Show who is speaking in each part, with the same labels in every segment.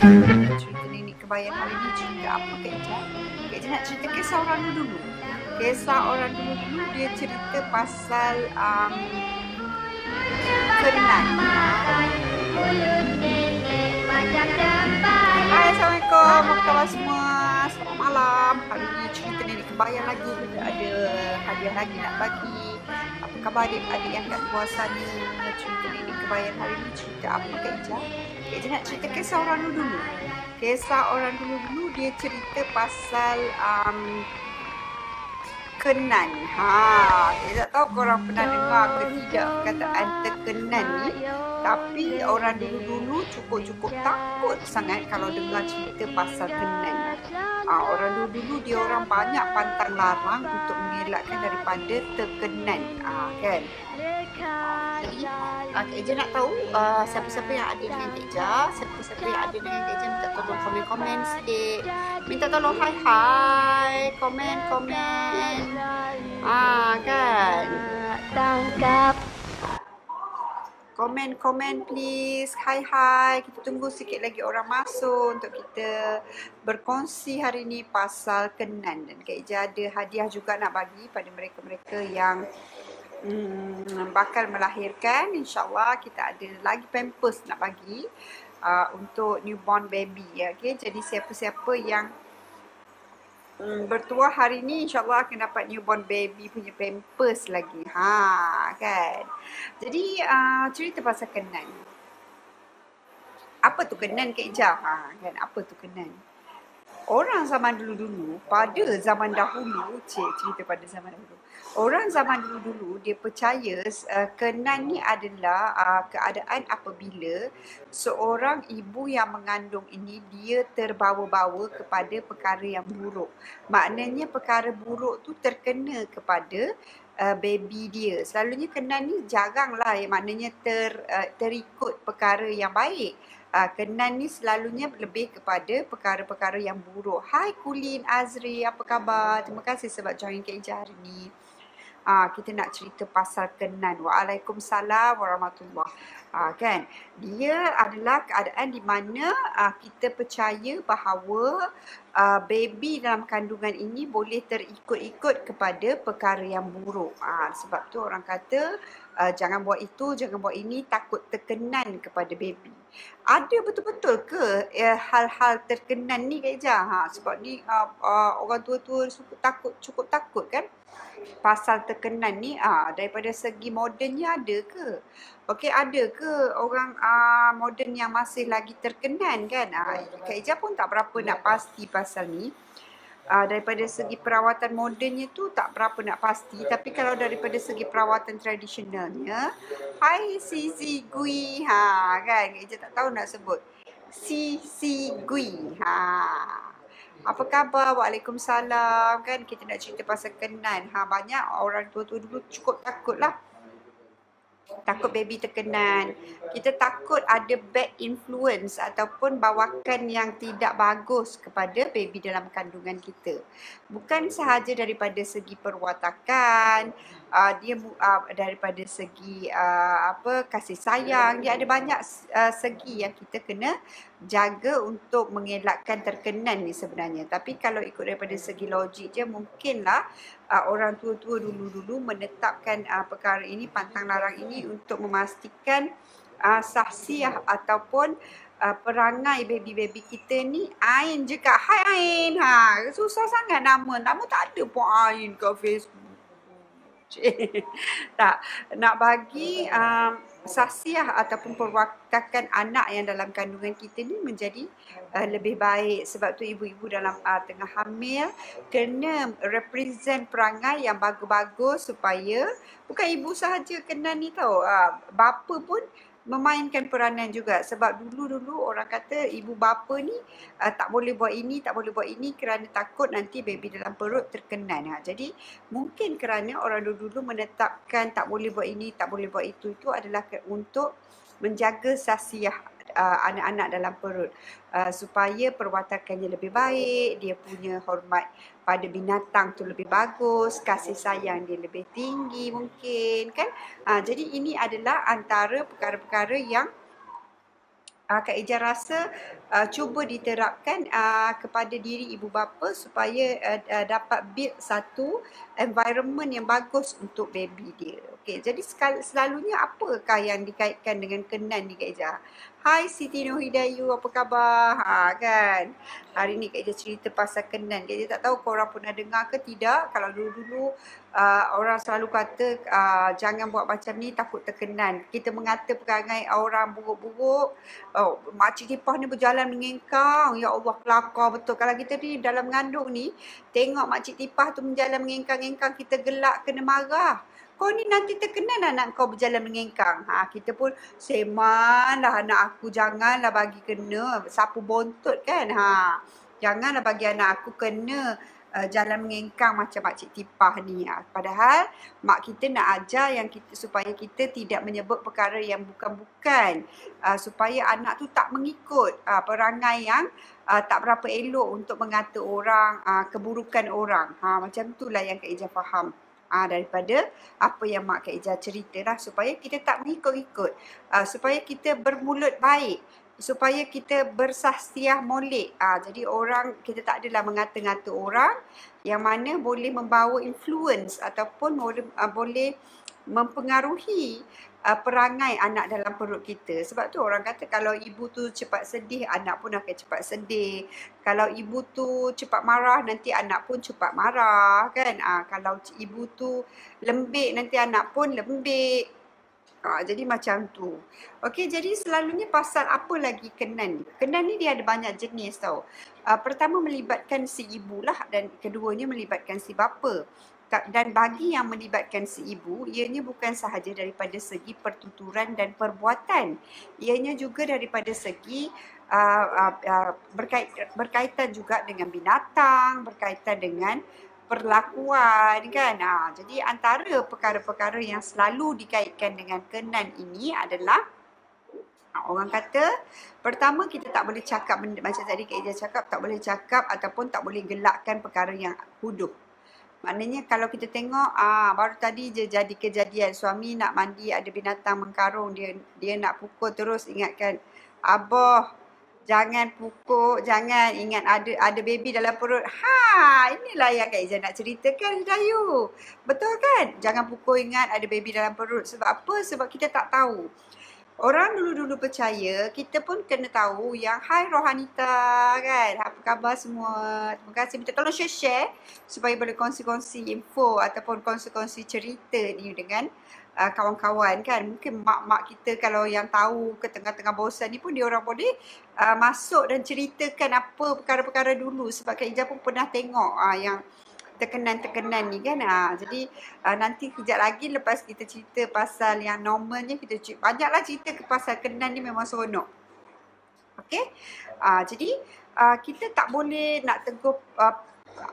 Speaker 1: Cerita nenek kebayan hari ni cerita apa Kak Ija? Kak Ija nak cerita kisah orang dulu. Kisah orang dulu dia cerita pasal Kenan. Hai, Assalamualaikum. Apa khabar semua? Selamat malam. Hari ni cerita nenek kebayan lagi. Kita ada hadiah lagi nak bagi. Apa khabar adik-adik yang kat luar sana? Cerita nenek kebayan hari ni cerita apa Kak Ija? Kak Ija nak cerita kisah orang dulu. Kisah orang dulu dia cerita pasal Kenan. Saya tak tahu korang pernah dengar ke tidak perkataan terkenan ni. Tapi orang dulu-dulu cukup-cukup takut sangat kalau dengar cerita pasal Kenan. Orang dulu-dulu dia orang banyak pantang larang untuk mengelakkan daripada terkenan. Kan? Jadi Kak Ija nak tahu siapa-siapa yang ada dengan Kak Ija, siapa-siapa yang ada dengan Kak Ija, minta tolong komen-komen sikit. Minta tolong hai, komen-komen. Kan?
Speaker 2: Tangkap.
Speaker 1: Komen-komen please. Hai. Kita tunggu sikit lagi orang masuk untuk kita berkongsi hari ni pasal Kenan. Dan Kak Ija ada hadiah juga nak bagi pada mereka-mereka yang bakal melahirkan. InsyaAllah kita ada lagi pampers nak bagi untuk newborn baby. Okay? Jadi siapa-siapa yang bertuah hari ni insyaAllah akan dapat newborn baby punya pampers lagi. Kan? Jadi cerita pasal Kenan. Apa tu Kenan Kak Ija? Kan? Apa tu Kenan? Orang zaman dulu-dulu, pada zaman dahulu, cerita pada zaman dahulu. Orang zaman dulu-dulu dia percaya Kenan ni adalah keadaan apabila seorang ibu yang mengandung ini dia terbawa-bawa kepada perkara yang buruk. Maknanya perkara buruk tu terkena kepada baby dia. Selalunya Kenan ni jaranglah maknanya terikut perkara yang baik. Kenan ni selalunya lebih kepada perkara-perkara yang buruk. Hai Kulin, Azri, apa khabar? Terima kasih sebab join Kak Ija hari ni. Kita nak cerita pasal Kenan. Waalaikumsalam warahmatullahi. Kan? Dia adalah keadaan di mana kita percaya bahawa baby dalam kandungan ini boleh terikut-ikut kepada perkara yang buruk. Sebab tu orang kata jangan buat itu, jangan buat ini, takut terkenan kepada baby. Ada betul-betul ke hal-hal terkenan ni Kak Ija? Sebab ni orang tua-tua cukup takut kan pasal terkenan ni. Daripada segi modennya ada ke? Okey, ada ke orang moden yang masih lagi terkenan kan? Kak Ija pun tak berapa nak pasti pasal ni. Daripada segi perawatan modennya tu tak berapa nak pasti, tapi kalau daripada segi perawatan tradisionalnya, hai Sisi Gui, kan Kak Ija tak tahu nak sebut Sisi Gui. Apa khabar? Waalaikumsalam. Kan kita nak cerita pasal Kenan. Banyak orang tua-tua dulu cukup takut lah. Takut baby terkenan. Kita takut ada bad influence ataupun bawakan yang tidak bagus kepada baby dalam kandungan kita. Bukan sahaja daripada segi perwatakan, dia daripada segi kasih sayang. Dia ada banyak segi yang kita kena jaga untuk mengelakkan terkenan ni sebenarnya. Tapi kalau ikut daripada segi logik je, mungkinlah orang tua-tua dulu-dulu menetapkan perkara ini, pantang larang ini untuk memastikan sahsiah ataupun perangai baby-baby kita ni. Ain je Kak. Hai Ain. Susah sangat nama. Nama tak ada pun Ain kat Facebook. Tak. Nak bagi sahsiah ataupun perwatakan anak yang dalam kandungan kita ni menjadi lebih baik. Sebab tu ibu-ibu dalam tengah hamil kena represent perangai yang bagus-bagus supaya bukan ibu sahaja kena ni tau, bapa pun memainkan peranan juga. Sebab dulu-dulu orang kata ibu bapa ni tak boleh buat ini, tak boleh buat ini kerana takut nanti baby dalam perut terkenan. Jadi mungkin kerana orang dulu-dulu menetapkan tak boleh buat ini, tak boleh buat itu adalah untuk menjaga sahsiah anak-anak dalam perut, supaya perwatakannya lebih baik, dia punya hormat pada binatang tu lebih bagus, kasih sayang dia lebih tinggi mungkin kan. Jadi ini adalah antara perkara-perkara yang Kak Ija rasa cuba diterapkan kepada diri ibu bapa supaya dapat build satu environment yang bagus untuk baby dia. Okey, jadi selalunya apakah yang dikaitkan dengan Kenan ni Kak Ija? Hai Siti Nurhidayu, apa khabar? Kan. Hari ni Kak Ija cerita pasal Kenan. Kak Ija tak tahu korang pernah dengar ke tidak. Kalau dulu-dulu orang selalu kata jangan buat macam ni, takut terkenan. Kita mengata perangai orang buruk-buruk. Oh, makcik Tipah ni berjalan mengengkang. Ya Allah, kelakar betul. Kalau kita ni dalam mengandung ni, tengok makcik Tipah tu berjalan mengengkang-engkang, kita gelak, kena marah. Kau ni nanti terkenan anak kau berjalan mengengkang. Kita pun semanlah anak aku, janganlah bagi kena sapu bontot kan. Janganlah bagi anak aku kena jalan mengengkang macam makcik Tipah ni. Padahal mak kita nak ajar yang kita supaya kita tidak menyebut perkara yang bukan-bukan, supaya anak tu tak mengikut perangai yang tak berapa elok untuk mengata orang, keburukan orang. Macam itulah yang Kak Ija faham daripada apa yang mak Kak Ija ceritalah, supaya kita tak mengikut-ikut, supaya kita bermulut baik, supaya kita bersahsiah molek. Jadi orang, kita tak adalah mengata-ngata orang yang mana boleh membawa influence ataupun boleh mempengaruhi perangai anak dalam perut kita. Sebab tu orang kata kalau ibu tu cepat sedih, anak pun akan cepat sedih. Kalau ibu tu cepat marah, nanti anak pun cepat marah kan. Kalau ibu tu lembik, nanti anak pun lembik. Jadi macam tu. Okey, jadi selalunya pasal apa lagi Kenan ni? Kenan ni dia ada banyak jenis tau. Pertama melibatkan si ibu lah, dan keduanya melibatkan si bapa. Dan bagi yang melibatkan si ibu, ianya bukan sahaja daripada segi pertuturan dan perbuatan. Ianya juga daripada segi berkaitan juga dengan binatang, berkaitan dengan perlakuan kan. Jadi antara perkara-perkara yang selalu dikaitkan dengan Kenan ini adalah orang kata pertama, kita tak boleh cakap benda macam tadi Kak Ija cakap, tak boleh cakap ataupun tak boleh gelakkan perkara yang huduh. Maknanya kalau kita tengok baru tadi je jadi kejadian suami nak mandi, ada binatang mengkarung, dia nak pukul, terus ingatkan, Abah jangan pukul, jangan, ingat ada baby dalam perut. Inilah yang Kak Ija nak ceritakan, Hidayu. Betul kan? Jangan pukul, ingat ada baby dalam perut. Sebab apa? Sebab kita tak tahu. Orang dulu-dulu percaya, kita pun kena tahu yang hai Rohanita kan, apa khabar semua. Terima kasih, minta tolong share supaya boleh kongsi-kongsi info ataupun kongsi-kongsi cerita ni dengan kawan-kawan kan. Mungkin mak-mak kita kalau yang tahu ke tengah-tengah bosan ni pun dia orang boleh masuk dan ceritakan apa perkara-perkara dulu. Sebab Kak Ija pun pernah tengok yang terkenan-terkenan ni kan. Jadi nanti kejap lagi lepas kita cerita pasal yang normalnya, kita banyaklah cerita ke pasal Kenan ni, memang seronok. Okey. Jadi kita tak boleh nak tegur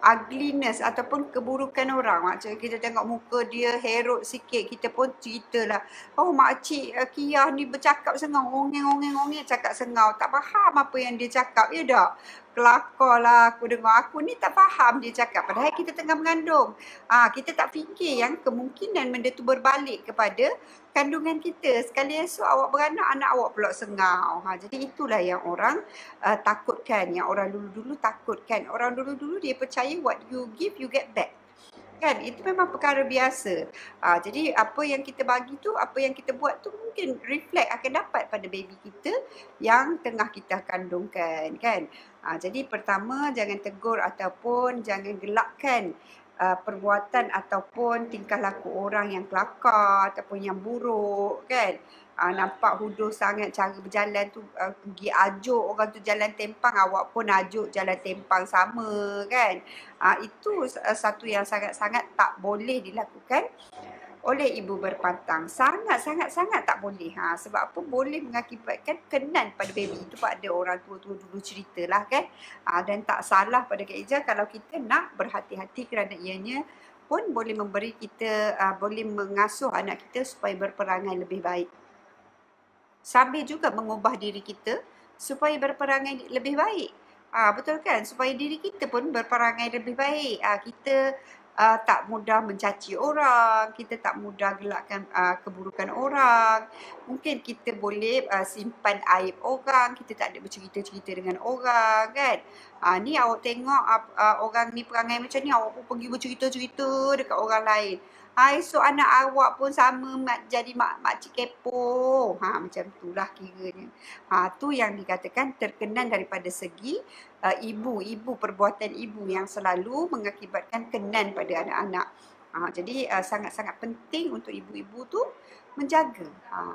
Speaker 1: ugliness ataupun keburukan orang. Macam kita tengok muka dia herut sikit, kita pun ceritalah, oh makcik Kiyah ni bercakap sengau, ongeng-ongeng cakap sengau, tak faham apa yang dia cakap, ya tak? Kelakar lah aku dengar, aku ni tak faham dia cakap, padahal kita tengah mengandung. Kita tak fikir yang kemungkinan benda tu berbalik kepada kandungan kita. Sekali esok awak beranak, anak awak pula sengau. Jadi itulah yang orang takutkan, yang orang dulu-dulu takutkan. Orang dulu-dulu dia percaya what you give, you get back. Kan? Itu memang perkara biasa. Jadi apa yang kita bagi tu, apa yang kita buat tu mungkin reflect akan dapat pada baby kita yang tengah kita kandungkan. Kan? Jadi pertama, jangan tegur ataupun jangan gelakkan perbuatan ataupun tingkah laku orang yang kelakar ataupun yang buruk kan. Nampak huduh sangat cara berjalan tu, pergi ajuk orang tu jalan tempang, awak pun ajuk jalan tempang sama kan. Itu satu yang sangat-sangat tak boleh dilakukan oleh ibu berpantang. Sangat-sangat tak boleh. Sebab apa? Boleh mengakibatkan Kenan pada baby. Itu pada orang tua-tua dulu ceritalah kan. Dan tak salah pada Kak Ija kalau kita nak berhati-hati, kerana ianya pun boleh memberi kita, boleh mengasuh anak kita supaya berperangai lebih baik. Sambil juga mengubah diri kita supaya berperangai lebih baik. Betul kan? Supaya diri kita pun berperangai lebih baik. Kita tak mudah mencaci orang, kita tak mudah gelakkan keburukan orang. Mungkin kita boleh simpan aib orang, kita tak ada bercerita-cerita dengan orang kan. Ni awak tengok orang ni perangai macam ni, awak pun pergi bercerita-cerita dekat orang lain. Esok anak awak pun sama jadi makcik kepo. Macam itulah kiranya. Tu yang dikatakan terkenan daripada segi ibu, perbuatan ibu yang selalu mengakibatkan kenan pada anak-anak. Jadi sangat-sangat penting untuk ibu-ibu tu menjaga.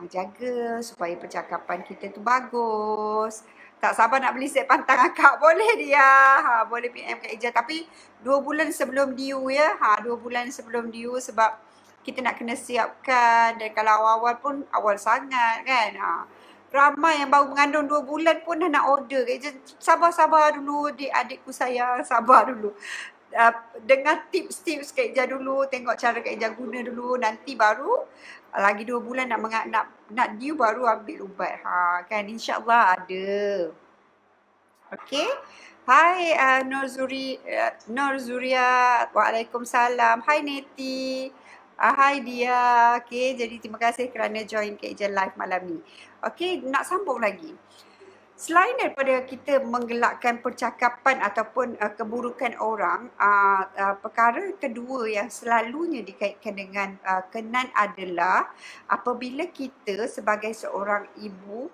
Speaker 1: Jaga supaya percakapan kita tu bagus. Tak sabar nak beli set pantang akak, boleh dia. Boleh PM Kak Ija. Tapi 2 bulan sebelum due ya. 2 bulan sebelum due sebab kita nak kena siapkan. Dan kalau awal-awal pun awal sangat kan. Ramai yang baru mengandung 2 bulan pun dah nak order. Kak Ija, sabar-sabar dulu adikku sayang. Sabar dulu. Dengar tips-tips Kak Ija dulu. Tengok cara Kak Ija guna dulu. Nanti baru lagi 2 bulan nak due baru ambil ubat. Kan insyaAllah ada. Okey. Hai Nur Zuria. Waalaikumsalam. Hai Neti. Hai dia. Okey, jadi terima kasih kerana join Kak Ija live malam ni. Okey, nak sambung lagi. Selain daripada kita menggelakkan percakapan ataupun keburukan orang, perkara kedua yang selalunya dikaitkan dengan kenan adalah apabila kita sebagai seorang ibu,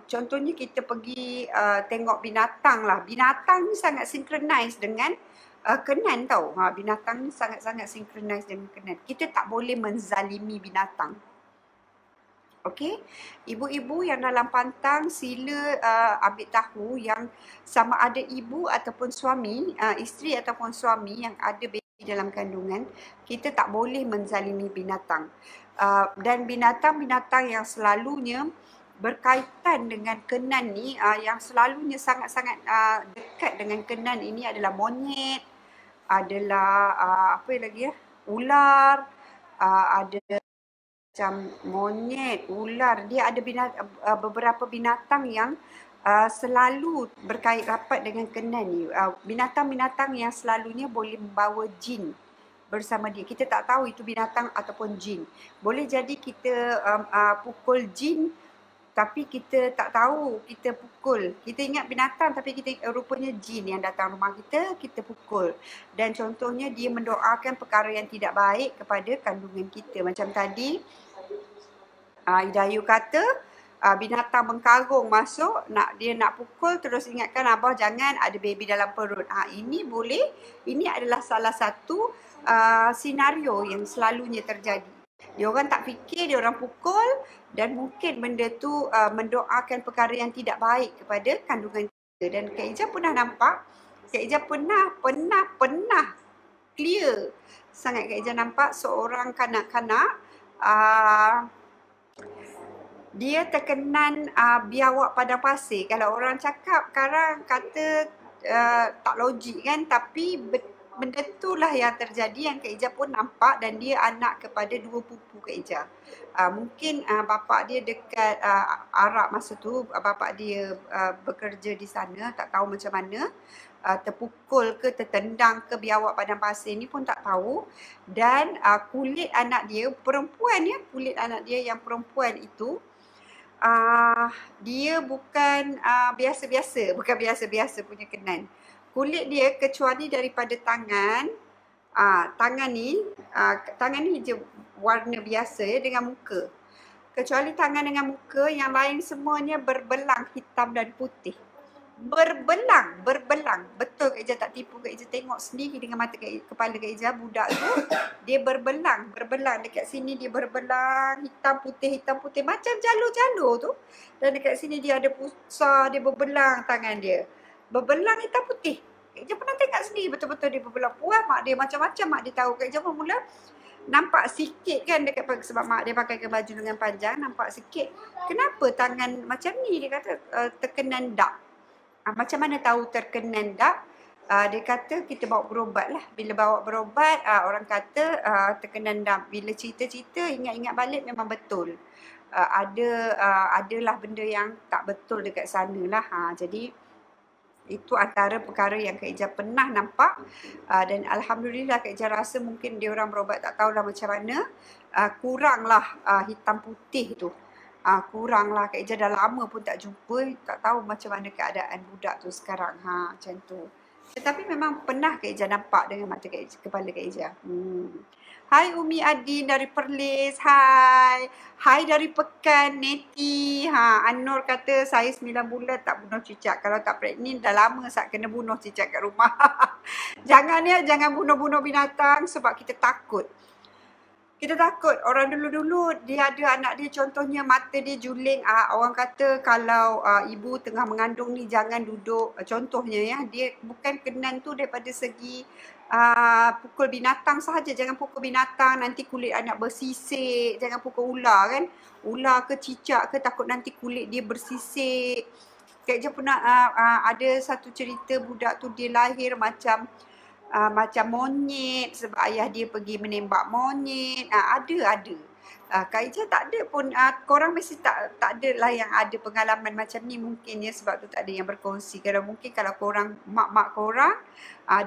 Speaker 1: contohnya kita pergi tengok binatang lah. Binatang ni sangat synchronize dengan kenan tau. Binatang ni sangat-sangat synchronize dengan kenan. Kita tak boleh menzalimi binatang. Okey, ibu-ibu yang dalam pantang sila ambil tahu yang sama ada ibu ataupun suami, isteri ataupun suami yang ada baby dalam kandungan, kita tak boleh menzalimi binatang. Dan binatang-binatang yang selalunya berkaitan dengan kenan ni, yang selalunya sangat-sangat dekat dengan kenan ini adalah monyet, adalah apa lagi ya? Ular, ada macam monyet, ular, dia ada beberapa binatang yang selalu berkait rapat dengan kenan ni. Binatang-binatang yang selalunya boleh membawa jin bersama dia. Kita tak tahu itu binatang ataupun jin. Boleh jadi kita pukul jin tapi kita tak tahu kita pukul. Kita ingat binatang tapi kita rupanya jin yang datang rumah kita, kita pukul. Dan contohnya dia mendoakan perkara yang tidak baik kepada kandungan kita. Macam tadi Idayu kata binatang bengkarung masuk, dia nak pukul, terus ingatkan abah jangan ada baby dalam perut. Ini boleh, ini adalah salah satu senario yang selalunya terjadi. Dia orang tak fikir, dia orang pukul dan mungkin benda tu mendoakan perkara yang tidak baik kepada kandungan kita. Dan Kak Ija pernah nampak, Kak Ija pernah clear sangat Kak Ija nampak seorang kanak-kanak dia terkenan biawak padang pasir. Kalau orang cakap sekarang kata tak logik kan, tapi benda itulah yang terjadi yang Kak Ija pun nampak dan dia anak kepada 2 pupu Kak Ija. Mungkin bapa dia dekat Arab masa tu, bapa dia bekerja di sana, tak tahu macam mana. Terpukul ke tertendang ke biawak padang pasir ni pun tak tahu. Dan kulit anak dia, perempuan ya, kulit anak dia yang perempuan itu, dia bukan biasa-biasa punya kenan. Kulit dia kecuali daripada tangan, tangan ni je warna biasa ya, dengan muka. Kecuali tangan dengan muka, yang lain semuanya berbelang hitam dan putih. Berbelang. Betul Kak Ija tak tipu, Kak Ija tengok sendiri dengan mata kepala Kak Ija, budak tu dia berbelang dekat sini dia berbelang hitam putih macam jalur-jalur tu. Dan dekat sini dia ada pusar, dia berbelang tangan dia. Berbelang hitam putih. Kak Ija pernah tengok sendiri betul-betul dia berbelang. Puas mak dia macam-macam mak dia tahu. Kak Ija pun mula nampak sikit kan dekat, sebab mak dia pakai baju lengan panjang, nampak sikit. Kenapa tangan macam ni? Dia kata terkenan dak. Macam mana tahu terkenan dak? Dia kata kita bawa berobat lah. Bila bawa berobat, orang kata terkenan dak. Bila cerita-cerita, ingat-ingat balik memang betul. Adalah benda yang tak betul dekat sana lah. Jadi Itu antara perkara yang Kak Ijah pernah nampak, dan Alhamdulillah Kak Ijah rasa mungkin dia orang berobat tak tahulah macam mana, kuranglah hitam putih tu. Kuranglah, Kak Ijah dah lama pun tak jumpa, tak tahu macam mana keadaan budak tu sekarang. Macam tu. Tetapi memang pernah Kak Ijah nampak dengan mata kepala Kak Ijah. Hai Umi Adin dari Perlis. Hai. Hai dari Pekan, Neti. Anur kata saya 9 bulan tak bunuh cicak. Kalau tak pregnant dah lama saya kena bunuh cicak kat rumah. Jangan bunuh-bunuh binatang sebab kita takut. Kita takut. Orang dulu-dulu dia ada anak dia contohnya mata dia juling. Orang kata kalau ibu tengah mengandung ni jangan duduk. Contohnya ya, dia bukan kenan tu daripada segi pukul binatang sahaja. Jangan pukul binatang, nanti kulit anak bersisik. Jangan pukul ular kan. Ular ke cicak ke takut nanti kulit dia bersisik. Kak je pernah ada satu cerita budak tu dia lahir macam monyet sebab ayah dia pergi menembak monyet. Ada. Kak Ijah tak ada pun. Korang mesti tak ada lah yang ada pengalaman macam ni mungkin ya, sebab tu tak ada yang berkongsi. Kalau korang, mak-mak korang,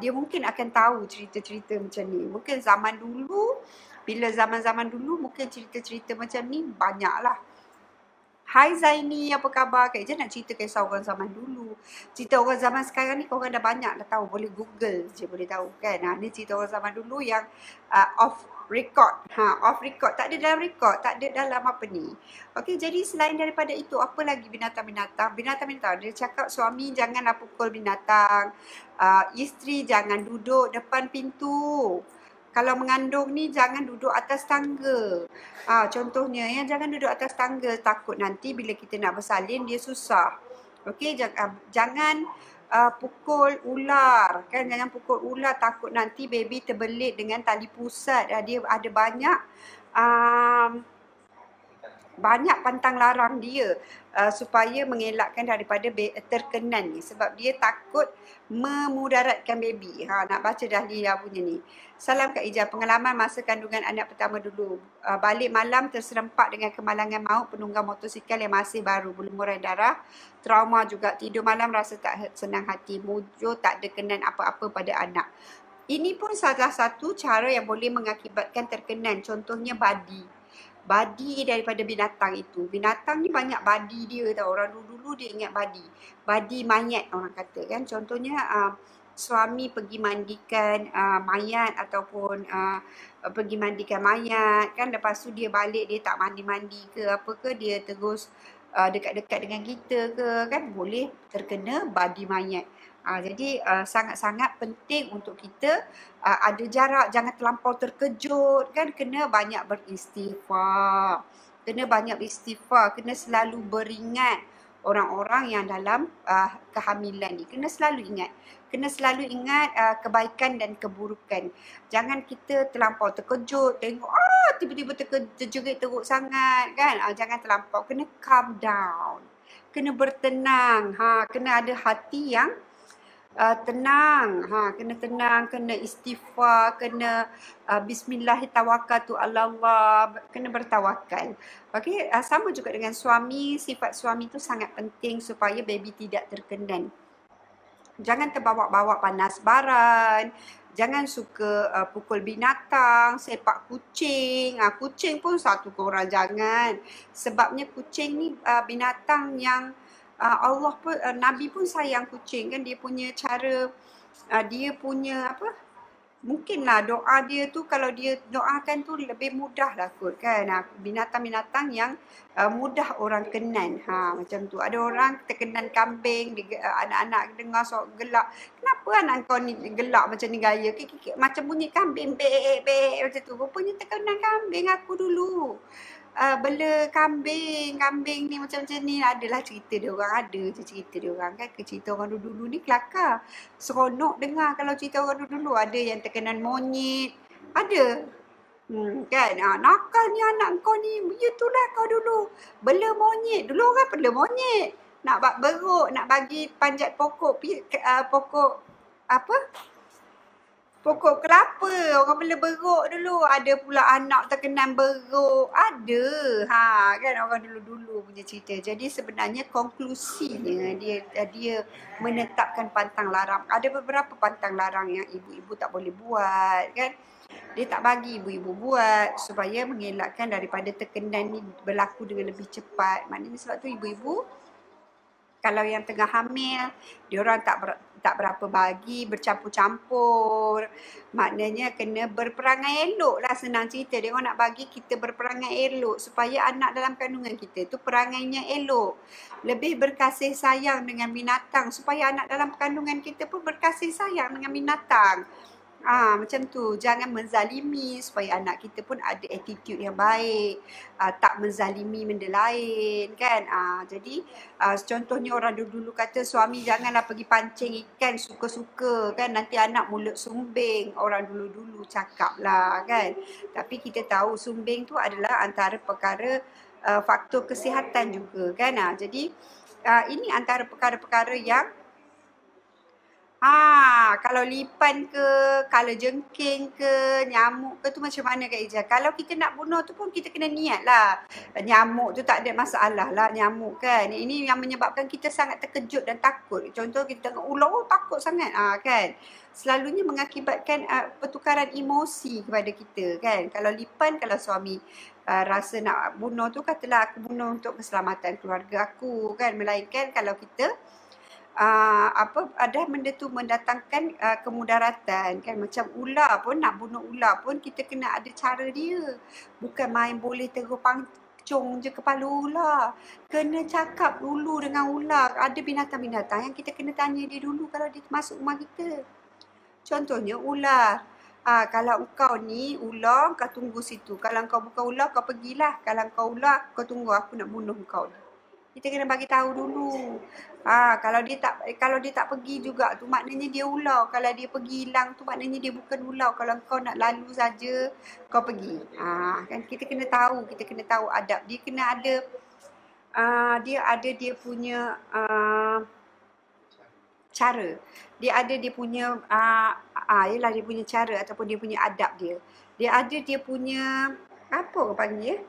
Speaker 1: dia mungkin akan tahu cerita-cerita macam ni. Mungkin zaman dulu, bila zaman-zaman dulu mungkin cerita-cerita macam ni banyak lah. Hai Zaini, apa khabar? Kak Ijah nak cerita kisah orang zaman dulu. Cerita orang zaman sekarang ni korang dah banyak dah tahu. Boleh Google je boleh tahu kan. Ni cerita orang zaman dulu yang off record. Off record. Tak ada dalam record. Tak ada dalam apa ni. Okey, jadi selain daripada itu, apa lagi binatang-binatang? Binatang-binatang. Dia cakap suami janganlah pukul binatang. Isteri jangan duduk depan pintu. Kalau mengandung ni jangan duduk atas tangga. Contohnya ya, jangan duduk atas tangga, takut nanti bila kita nak bersalin dia susah. Okey, jangan pukul ular kan, jangan pukul ular, takut nanti baby terbelit dengan tali pusat. Dia ada banyak pantang larang dia supaya mengelakkan daripada terkenan ni, sebab dia takut memudaratkan baby. Nak baca Dahlia punya ni. Salam Kak Ijah, pengalaman masa kandungan anak pertama dulu. Balik malam terserempak dengan kemalangan maut penunggang motosikal yang masih baru, berlumuran darah, trauma juga, tidur malam rasa tak senang hati, mujur tak ada kenan apa-apa pada anak. Ini pun salah satu cara yang boleh mengakibatkan terkenan, contohnya badi daripada binatang itu. Binatang ni banyak badi dia tau. Orang dulu-dulu dia ingat badi mayat orang kata kan. Contohnya suami pergi mandikan mayat ataupun pergi mandikan mayat kan, lepas tu dia balik dia tak mandi-mandi ke apa ke, dia terus dekat-dekat dengan kita ke kan, boleh terkena badi mayat. Jadi sangat-sangat penting untuk kita ada jarak, jangan terlampau terkejut kan, kena banyak beristighfar. Kena selalu beringat orang-orang yang dalam kehamilan ni. Kena selalu ingat kebaikan dan keburukan. Jangan kita terlampau terkejut, tengok tiba-tiba terjerit teruk sangat kan. Jangan terlampau, kena calm down. Kena bertenang, kena ada hati yang tenang, kena tenang, kena istighfar, kena bismillahirrahmanirrahim, kena bertawakal. Okey, sama juga dengan suami, sifat suami tu sangat penting supaya baby tidak terkenan. Jangan terbawa-bawa panas baran, jangan suka pukul binatang, sepak kucing. Kucing pun satu korang jangan. Sebabnya kucing ni binatang yang Allah pun, Nabi pun sayang kucing kan. Dia punya cara, dia punya mungkinlah doa dia tu, kalau dia doakan tu lebih mudah lah kot kan. Binatang-binatang yang mudah orang kenan. Macam tu. Ada orang terkenan kambing, anak-anak dengar suara gelak. Kenapa anak kau ni gelak macam ni gaya? Macam bunyi kambing, bek macam tu. Rupanya terkenan kambing aku dulu. Bela kambing ni macam ni, adalah cerita dia orang, ada je cerita dia orang kan. Cerita orang dulu-dulu ni kelakar, seronok dengar. Kalau cerita orang dulu-dulu, ada yang terkenan monyet, ada kan. Nakal ni anak kau ni, itulah kau dulu bela monyet. Dulu orang bela monyet, nak beruk, nak bagi panjat pokok Pokok kelapa, orang bela beruk dulu. Ada pula anak terkenan beruk. Ada. Kan orang dulu-dulu punya cerita. Jadi sebenarnya konklusinya dia menetapkan pantang larang. Ada beberapa pantang larang yang ibu-ibu tak boleh buat kan. Dia tak bagi ibu-ibu buat supaya mengelakkan daripada terkenan ni berlaku dengan lebih cepat. Maknanya sebab tu ibu-ibu kalau yang tengah hamil, diorang tak berapa bagi bercampur-campur. Maknanya kena berperangai elok lah, senang cerita. Dia orang nak bagi kita berperangai elok supaya anak dalam kandungan kita tu perangainya elok. Lebih berkasih sayang dengan binatang supaya anak dalam kandungan kita pun berkasih sayang dengan binatang. Macam tu. Jangan menzalimi supaya anak kita pun ada attitude yang baik. Tak menzalimi benda lain kan. Jadi contohnya orang dulu-dulu kata suami janganlah pergi pancing ikan suka-suka kan. Nanti anak mulut sumbing. Orang dulu-dulu cakap lah kan. Tapi kita tahu sumbing tu adalah antara perkara faktor kesihatan juga kan. Jadi ini antara perkara-perkara yang kalau lipan ke, kalau jengking ke, nyamuk ke tu macam mana Kak Ija? Kalau kita nak bunuh tu pun kita kena niat lah. Nyamuk tu tak ada masalah lah nyamuk kan. Ini yang menyebabkan kita sangat terkejut dan takut. Contoh kita tengok ular, takut sangat kan. Selalunya mengakibatkan pertukaran emosi kepada kita kan. Kalau lipan, kalau suami rasa nak bunuh tu, katalah aku bunuh untuk keselamatan keluarga aku kan. Melainkan kalau kita ada benda tu mendatangkan kemudaratan kan. Macam ular pun, nak bunuh ular pun kita kena ada cara dia. Bukan main boleh terus pancung je kepala ular. Kena cakap dulu dengan ular. Ada binatang-binatang yang kita kena tanya dia dulu kalau dia masuk rumah kita. Contohnya ular. Kalau engkau ni ular, kau tunggu situ. Kalau engkau bukan ular, kau pergilah. Kalau engkau ular, kau tunggu aku nak bunuh engkau. Kita kena bagi tahu dulu. Kalau dia tak pergi juga tu maknanya dia ular. Kalau dia pergi hilang tu maknanya dia bukan ular. Kalau kau nak lalu saja kau pergi. Kan kita kena tahu adab. Dia kena ada dia punya cara. Dia ada dia punya ialah dia punya cara ataupun dia punya adab dia. Dia ada dia punya apa orang panggil?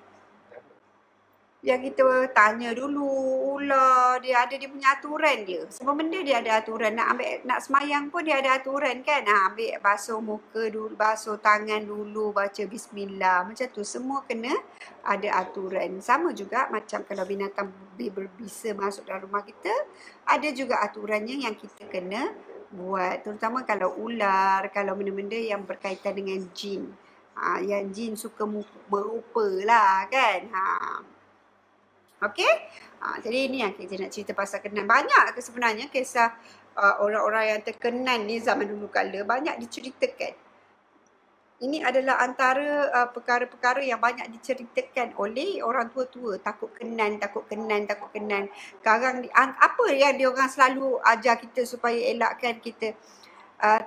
Speaker 1: Yang kita tanya dulu ular, dia ada dia punya aturan dia. Semua benda dia ada aturan. Nak semayang pun dia ada aturan kan. Ambil basuh muka dulu, basuh tangan dulu, baca bismillah. Macam tu semua kena ada aturan. Sama juga macam kalau binatang berbisa masuk dalam rumah kita, ada juga aturannya yang kita kena buat. Terutama kalau ular, kalau benda-benda yang berkaitan dengan jin. Yang jin suka merupa lah kan. Okey? Jadi ini yang kita nak cerita pasal kenan. Banyak sebenarnya kisah orang-orang yang terkenan ni zaman dulu kala. Banyak diceritakan. Ini adalah antara perkara-perkara yang banyak diceritakan oleh orang tua-tua. Takut kenan. Sekarang apa yang dia orang selalu ajar kita supaya elakkan kita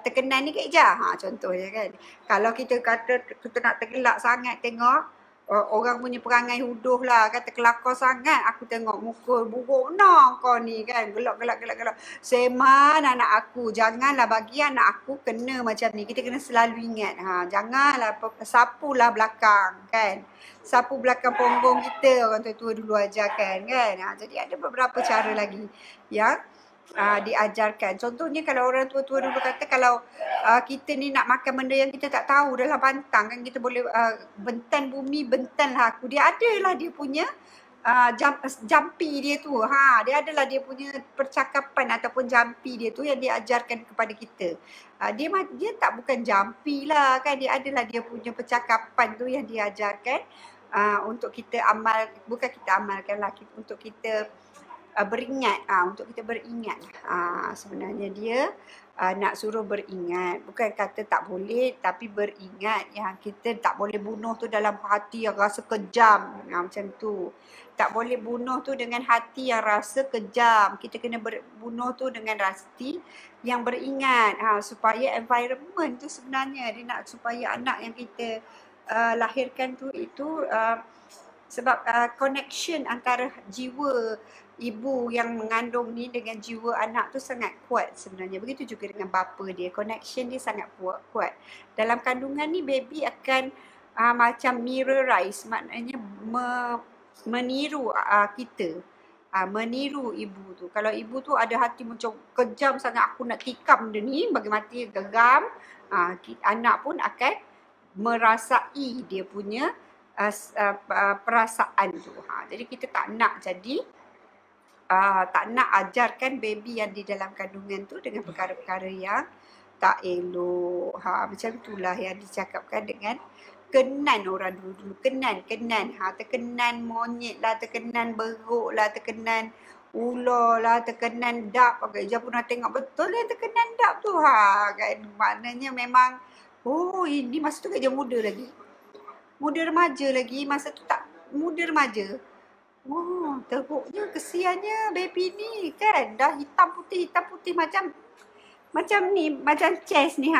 Speaker 1: terkenan ni Kak Ija? Contohnya kan. Kalau kita kata kita nak tergelak sangat tengok, orang punya perangai huduh lah, kata kelakar sangat aku tengok muka buruk nah kau ni kan, gelak. Seman anak aku, janganlah bagi anak aku kena macam ni. Kita kena selalu ingat, janganlah sapulah belakang kan, sapu belakang punggung kita, orang tua-tua dulu ajarkan kan. Jadi ada beberapa cara lagi yang diajarkan. Contohnya kalau orang tua-tua dulu kata kalau kita ni nak makan benda yang kita tak tahu dalam pantang kan, kita boleh bentan bumi, bentanlah aku. Dia adalah dia punya jampi dia tu. Dia adalah dia punya percakapan ataupun jampi dia tu yang diajarkan kepada kita. Dia tak bukan jampi lah kan, dia adalah dia punya percakapan tu yang diajarkan untuk kita amal, bukan kita amalkan lah, untuk kita beringat, untuk kita beringat. Sebenarnya dia nak suruh beringat, bukan kata tak boleh, tapi beringat yang kita tak boleh bunuh tu dalam hati yang rasa kejam, macam tu. Tak boleh bunuh tu dengan hati yang rasa kejam. Kita kena bunuh tu dengan hati yang beringat, supaya environment tu sebenarnya dia nak supaya anak yang kita lahirkan tu itu Sebab connection antara jiwa ibu yang mengandung ni dengan jiwa anak tu sangat kuat sebenarnya. Begitu juga dengan bapa dia. Connection dia sangat kuat. Dalam kandungan ni baby akan macam mirrorize, maknanya meniru kita. Meniru ibu tu. Kalau ibu tu ada hati macam kejam sangat, aku nak tikam dia ni, bagi mati gegam, anak pun akan merasai dia punya perasaan tu. Jadi kita tak nak tak nak ajarkan baby yang di dalam kandungan tu dengan perkara-perkara yang tak elok. Macam itulah yang dicakapkan dengan kenan orang dulu. Kenan. Terkenan monyet lah, terkenan beruk lah, terkenan ular lah, terkenan dap. Kak Ija pernah tengok betul yang terkenan dap tu. Kan? Maknanya memang, ini masa tu Kak Ija muda lagi. Muda remaja lagi. Masa tu tak muda remaja. Teruknya, kesiannya baby ni kan. Dah hitam putih macam ni, macam chest ni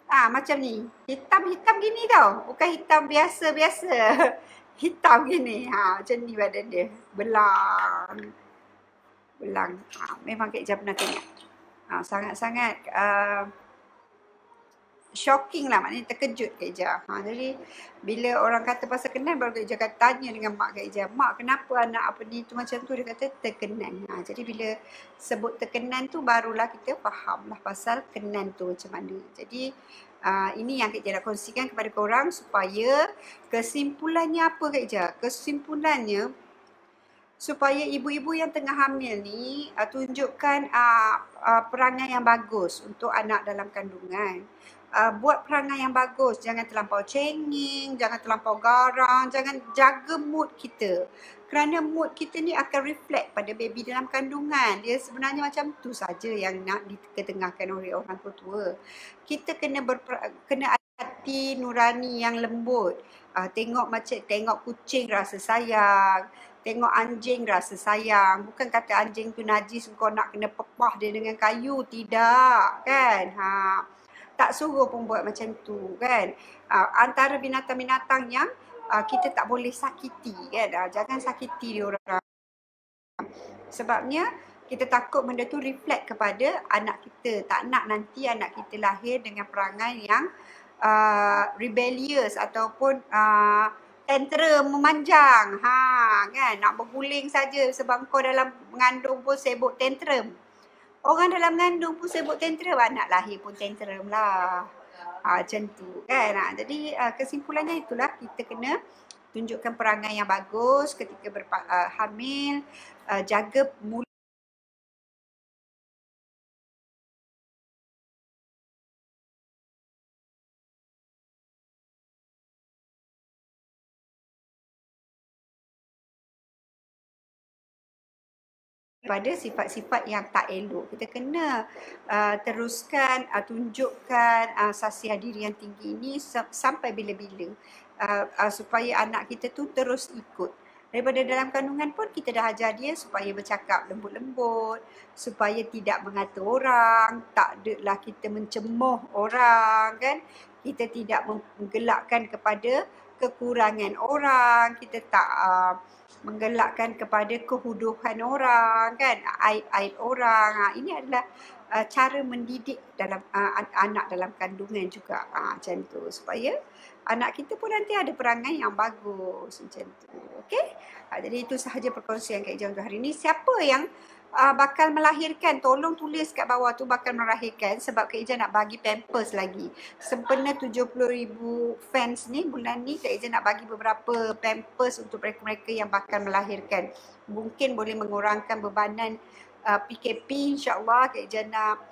Speaker 1: macam ni. Hitam gini tau. Bukan hitam biasa. Hitam gini. Macam ni badan dia. Belang. Memang Kak Ija pernah tengok. Sangat-sangat shocking lah, maknanya terkejut Kak Ija. Jadi bila orang kata pasal kenan, baru Kak Ija kata tanya dengan mak Kak Ija, mak kenapa anak apa ni tu macam tu, dia kata terkenan. Jadi bila sebut terkenan tu barulah kita faham lah pasal kenan tu macam mana. Jadi ini yang Kak Ija nak kongsikan kepada korang supaya kesimpulannya apa Kak Ija? Kesimpulannya supaya ibu-ibu yang tengah hamil ni tunjukkan perangai yang bagus untuk anak dalam kandungan. Buat perangai yang bagus, jangan terlampau cengeng, jangan terlampau garang, jangan jaga mood kita. Kerana mood kita ni akan reflect pada baby dalam kandungan. Dia sebenarnya macam tu saja yang nak diketengahkan oleh orang tua. Kita kena hati nurani yang lembut. Tengok kucing rasa sayang, tengok anjing rasa sayang. Bukan kata anjing tu najis kau nak kena pepah dia dengan kayu, tidak kan. Tak suruh pun buat macam tu kan. Antara binatang-binatang yang kita tak boleh sakiti kan. Jangan sakiti dia orang. Sebabnya kita takut benda tu reflect kepada anak kita. Tak nak nanti anak kita lahir dengan perangai yang rebellious ataupun tantrum memanjang. Kan, nak berguling saja sebab kau dalam mengandung pun sibuk tantrum. Orang dalam mengandung pun sibuk tantrum, anak lahir pun tantrum lah. Macam tu kan. Jadi kesimpulannya itulah, kita kena tunjukkan perangai yang bagus ketika hamil, jaga mulut. Pada sifat-sifat yang tak elok. Kita kena teruskan, tunjukkan sasiah diri yang tinggi ini sampai bila-bila. Supaya anak kita tu terus ikut. Daripada dalam kandungan pun kita dah ajar dia supaya bercakap lembut-lembut, supaya tidak mengata orang, tak adalah kita mencemoh orang kan. Kita tidak menggelakkan kepada kekurangan orang, kita tak menggelakkan kepada kehuduhan orang kan, aib-aib orang. Ini adalah cara mendidik dalam anak dalam kandungan juga. Macam tu, supaya anak kita pun nanti ada perangai yang bagus macam tu. Okey? Jadi itu sahaja perkongsian Kak Ija untuk hari ini. Siapa yang bakal melahirkan, tolong tulis kat bawah tu bakal melahirkan, sebab Kak Ija nak bagi pampers lagi. Sempena 70,000 fans ni, bulan ni Kak Ija nak bagi beberapa pampers untuk mereka-mereka yang bakal melahirkan. Mungkin boleh mengurangkan bebanan PKP, insyaAllah Kak Ija nak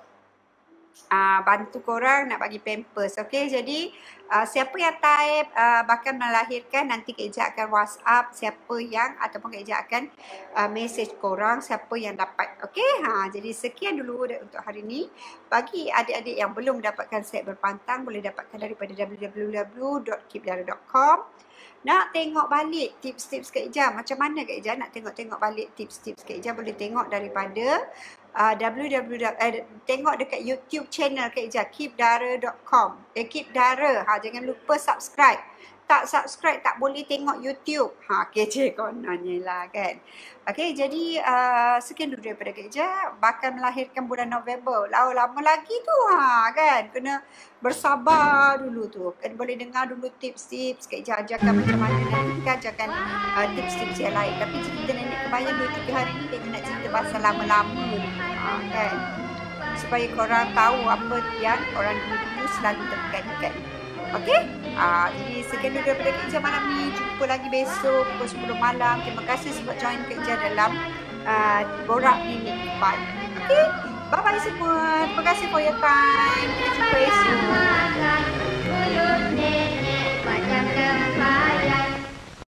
Speaker 1: bantu korang nak bagi pampers. Okey, jadi siapa yang type bakal melahirkan, nanti Kak Ija akan WhatsApp siapa yang, ataupun Kak Ija akan message korang siapa yang dapat. Okey, jadi sekian dulu untuk hari ni. Bagi adik-adik yang belum dapatkan set berpantang, boleh dapatkan daripada www.keepdara.com. Nak tengok balik tips-tips Kak Ija, macam mana Kak Ija nak tengok balik tips-tips Kak Ija, boleh tengok daripada tengok dekat YouTube channel Kak Ija, keepdara.com. Keep Dara. Jangan lupa subscribe. tak subscribe tak boleh tengok YouTube. Kece kononnya lah kan. Okey, jadi sekian dulu daripada Kak Ijah. Bakal melahirkan bulan November. Lama lagi tu kan. Kena bersabar dulu tu. Kan boleh dengar dulu tips-tips. Kak Ijah ajarkan macam mana. Nanti kita ajarkan tips-tips yang lain. Tapi cerita nenek kebaya 2-3 hari ni Kak Ijah nak cerita pasal lama-lama ni. Kan. Supaya korang tahu apa yang orang dulu selalu tekankan. Okey? Jadi sekian dulu daripada Kak Ijah malam ni. Jumpa lagi besok pukul 10 malam. Terima kasih sebab join Kak Ijah dalam Borak Nenek Kebaya. Okey? Bye-bye semua. Terima kasih for your time. Kita jumpa esok.